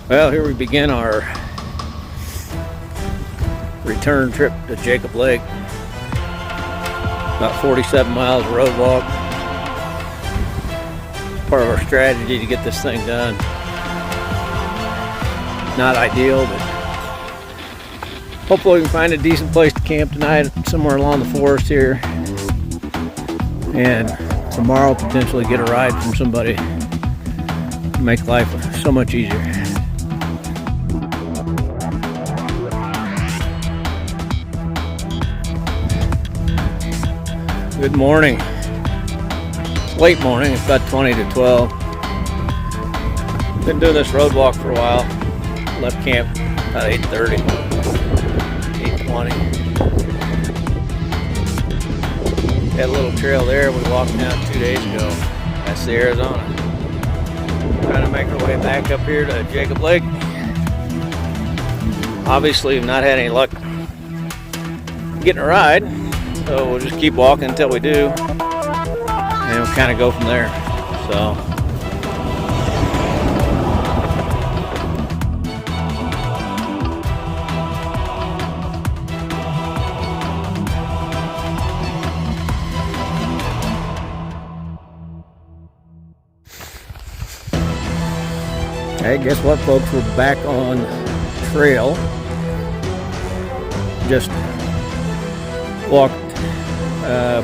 Well, here we begin our return trip to Jacob Lake. About 47 miles of road walk. Part of our strategy to get this thing done. Not ideal, but hopefully we can find a decent place to camp tonight somewhere along the forest here. And tomorrow potentially get a ride from somebody. Make life so much easier. Good morning. It's late morning, it's about 20 to 12. Been doing this road walk for a while. Left camp about 8:30, 8:20. That little trail there we walked down 2 days ago. That's the Arizona. Trying to make our way back up here to Jacob Lake. Obviously, we've not had any luck getting a ride. So we'll just keep walking until we do, and we'll kind of go from there. So, hey, guess what, folks? We're back on trail. Just walked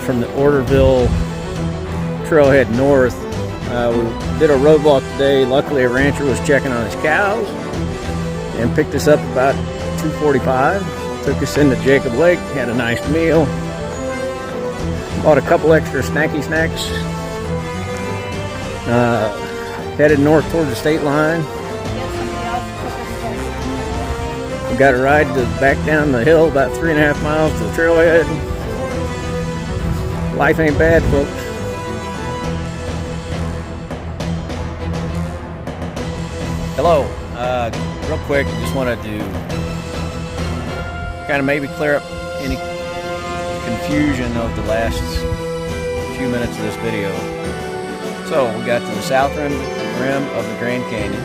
from the Orderville trailhead north. We did a road walk today. Luckily, a rancher was checking on his cows and picked us up about 2:45. Took us into Jacob Lake, had a nice meal, bought a couple extra snacky snacks, headed north toward the state line. We got a ride back down the hill about 3.5 miles to the trailhead. Life ain't bad, folks. Hello. Real quick, just wanted to kind of maybe clear up any confusion of the last few minutes of this video. So we got to the south rim of the Grand Canyon,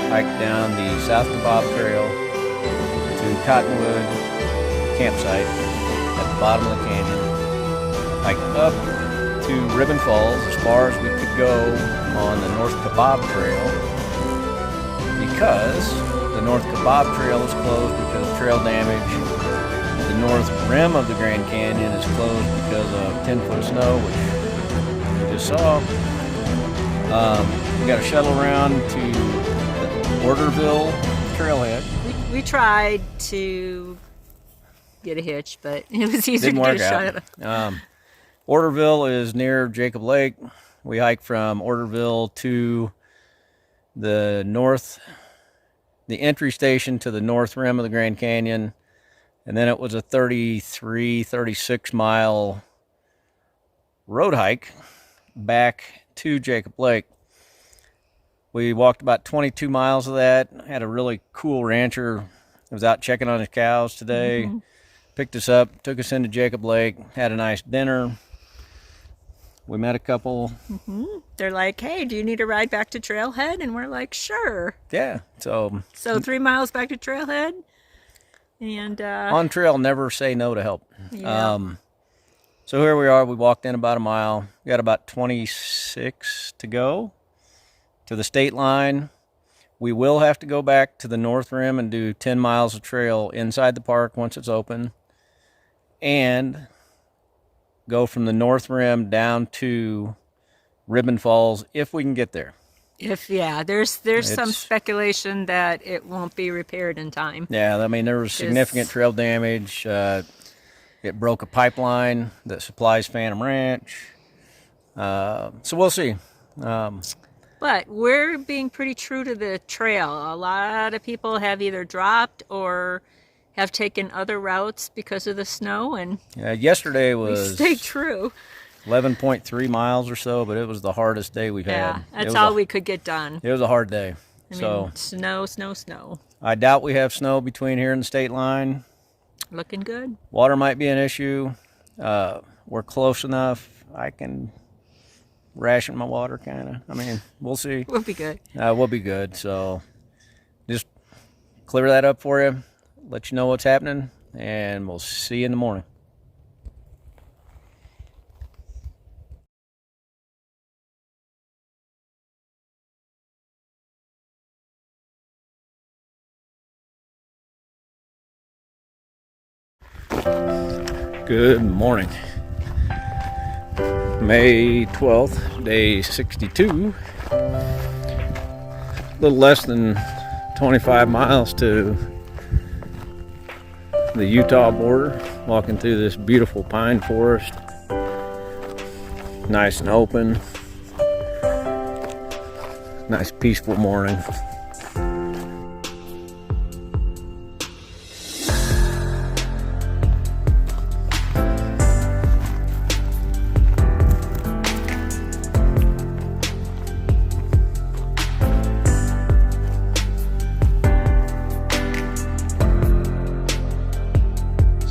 hiked down the South Kabob Trail to Cottonwood campsite at the bottom of the canyon. Hiked up to Ribbon Falls as far as we could go on the North Kabob Trail because the North Kabob Trail is closed because of trail damage. The north rim of the Grand Canyon is closed because of 10-foot of snow, which you just saw. We got a shuttle around to the Orderville trailhead. We tried to get a hitch, but it was easier Didn't to work get a out. shot. Orderville is near Jacob Lake. We hiked from Orderville to the north, the entry station to the north rim of the Grand Canyon. And then it was a 36 mile road hike back to Jacob Lake. We walked about 22 miles of that. Had a really cool rancher that was out checking on his cows today. Mm-hmm. Picked us up, took us into Jacob Lake, had a nice dinner. We met a couple. Mm-hmm. They're like, hey, do you need a ride back to Trailhead? And we're like, sure. Yeah. So 3 miles back to Trailhead. And on trail, never say no to help. Yeah. So here we are. We walked in about a mile. We got about 26 to go to the state line. We will have to go back to the north rim and do 10 miles of trail inside the park once it's open. And go from the north rim down to Ribbon Falls if we can get there. There's some speculation that it won't be repaired in time. Yeah, I mean, there was significant trail damage. It broke a pipeline that supplies Phantom Ranch. So we'll see. But we're being pretty true to the trail. A lot of people have either dropped or have taken other routes because of the snow, and yesterday was we stayed true. 11.3 miles or so, but it was the hardest day we've had. That's all we could get done. It was a hard day. I mean, snow. I doubt we have snow between here and the state line. Looking good. Water might be an issue. We're close enough. I can ration my water, kind of. I mean, we'll see. We'll be good. We'll be good. So clear that up for you, let you know what's happening, and we'll see you in the morning. Good morning. May 12th, day 62. A little less than 25 miles to the Utah border. Walking through this beautiful pine forest. Nice and open. Nice peaceful morning.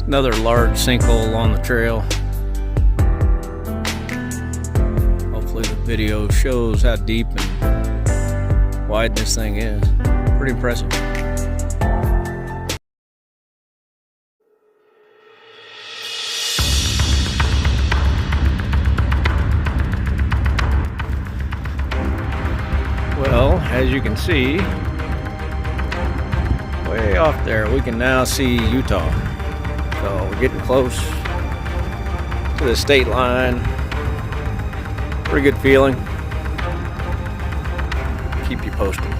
Another large sinkhole on the trail. Hopefully the video shows how deep and wide this thing is. Pretty impressive. Well, as you can see, way off there, we can now see Utah. So we're getting close to the state line. Pretty good feeling. Keep you posted.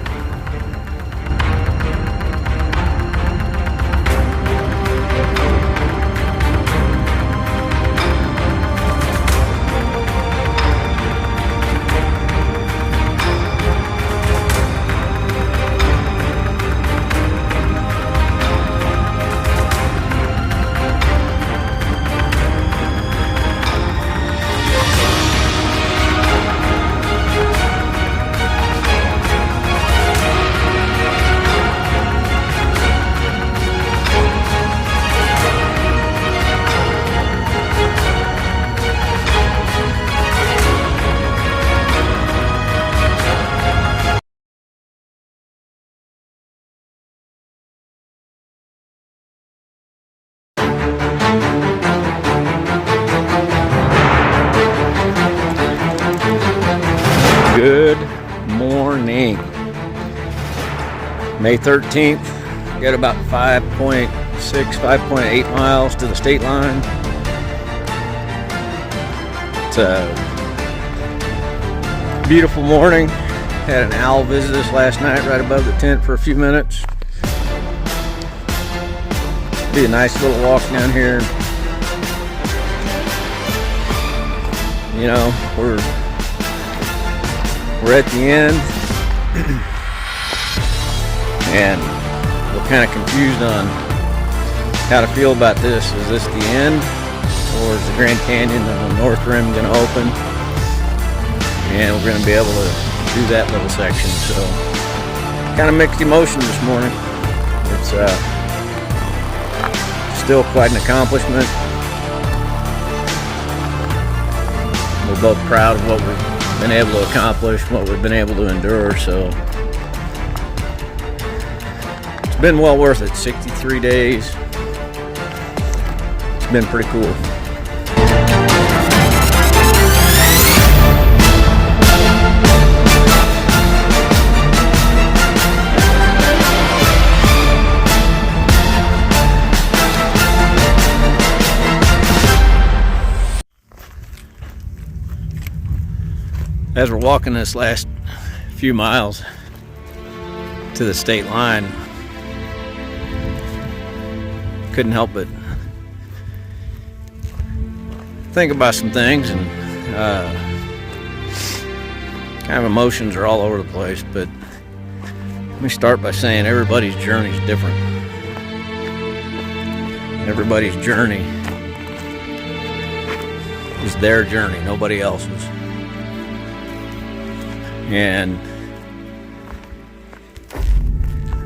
Good morning. May 13th. Got about 5.6, 5.8 miles to the state line. It's a beautiful morning. Had an owl visit us last night right above the tent for a few minutes. Be a nice little walk down here. You know, we're at the end, and we're kind of confused on how to feel about this. Is this the end, or is the Grand Canyon and the North Rim going to open? And we're going to be able to do that little section. So, kind of mixed emotions this morning. It's still quite an accomplishment. We're both proud of what we've been able to accomplish, what we've been able to endure, so it's been well worth it. 63 days. It's been pretty cool. As we're walking this last few miles to the state line, couldn't help but think about some things, and kind of emotions are all over the place. But let me start by saying everybody's journey is different. Everybody's journey is their journey, nobody else's. And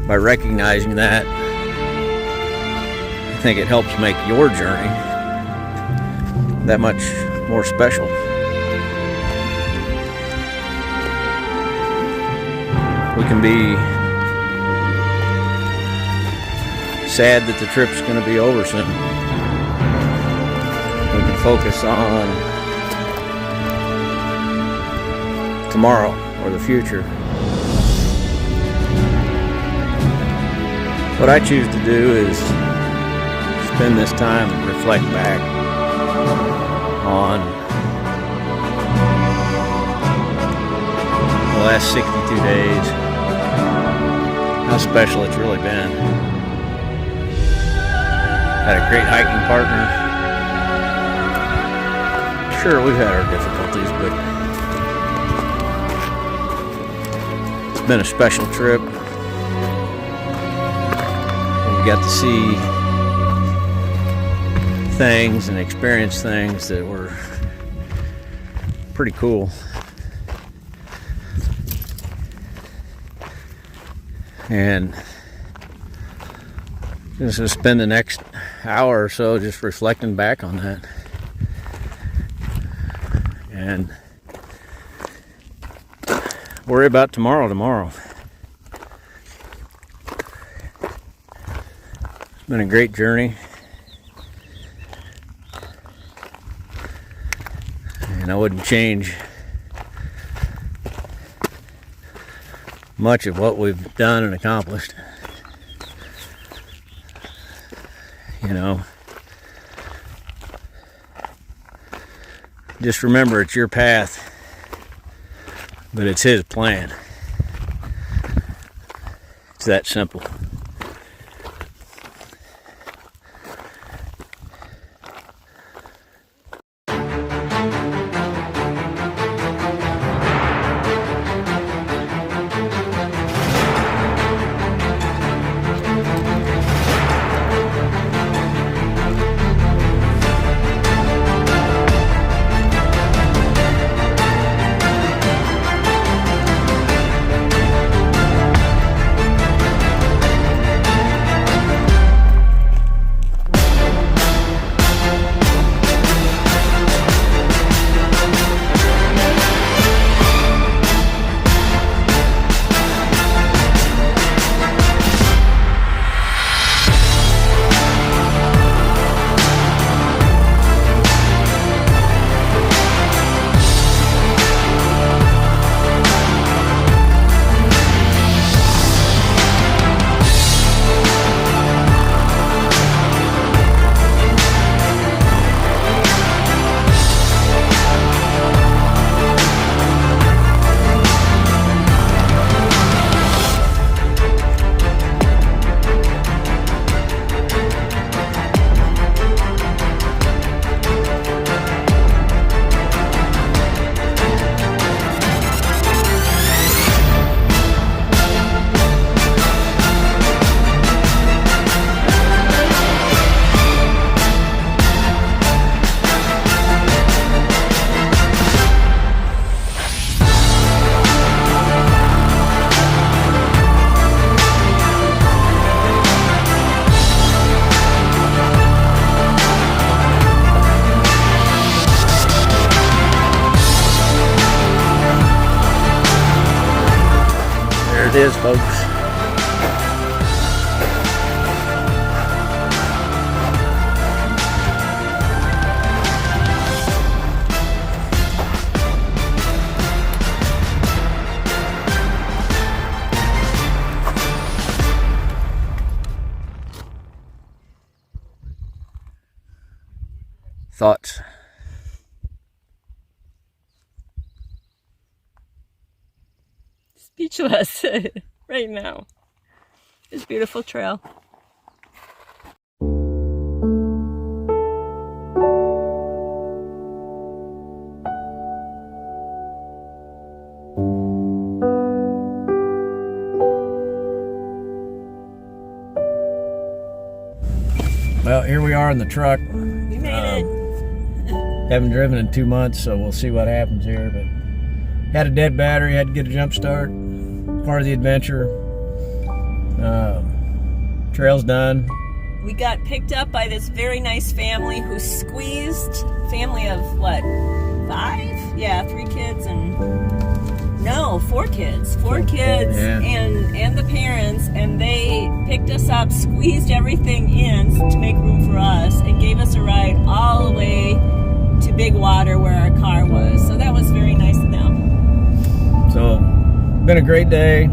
by recognizing that, I think it helps make your journey that much more special. We can be sad that the trip's going to be over soon. We can focus on tomorrow or the future. What I choose to do is spend this time and reflect back on the last 62 days, how special it's really been. Had a great hiking partner. Sure, we've had our difficulties, but it's been a special trip. We got to see things and experience things that were pretty cool. And just to spend the next hour or so just reflecting back on that. And worry about tomorrow. It's been a great journey. And I wouldn't change much of what we've done and accomplished. You know, just remember it's your path, but it's his plan. It's that simple. It is, folks. Thoughts? Speechless right now. This beautiful trail. Well, here we are in the truck. We made it. Haven't driven in 2 months, so we'll see what happens here. But had a dead battery, had to get a jump start. Part of the adventure. Trail's done. We got picked up by this very nice family who squeezed, family of what, 5? Yeah, 3 kids and No, 4 kids. 4 kids Yeah. and the parents, and they picked us up, squeezed everything in to make room for us, and gave us a ride all the way to Big Water where our car was. So that was very nice of them. So, been a great day.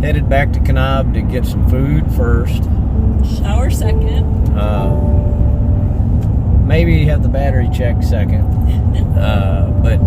Headed back to Kanab to get some food first. Shower second. Maybe have the battery checked second. But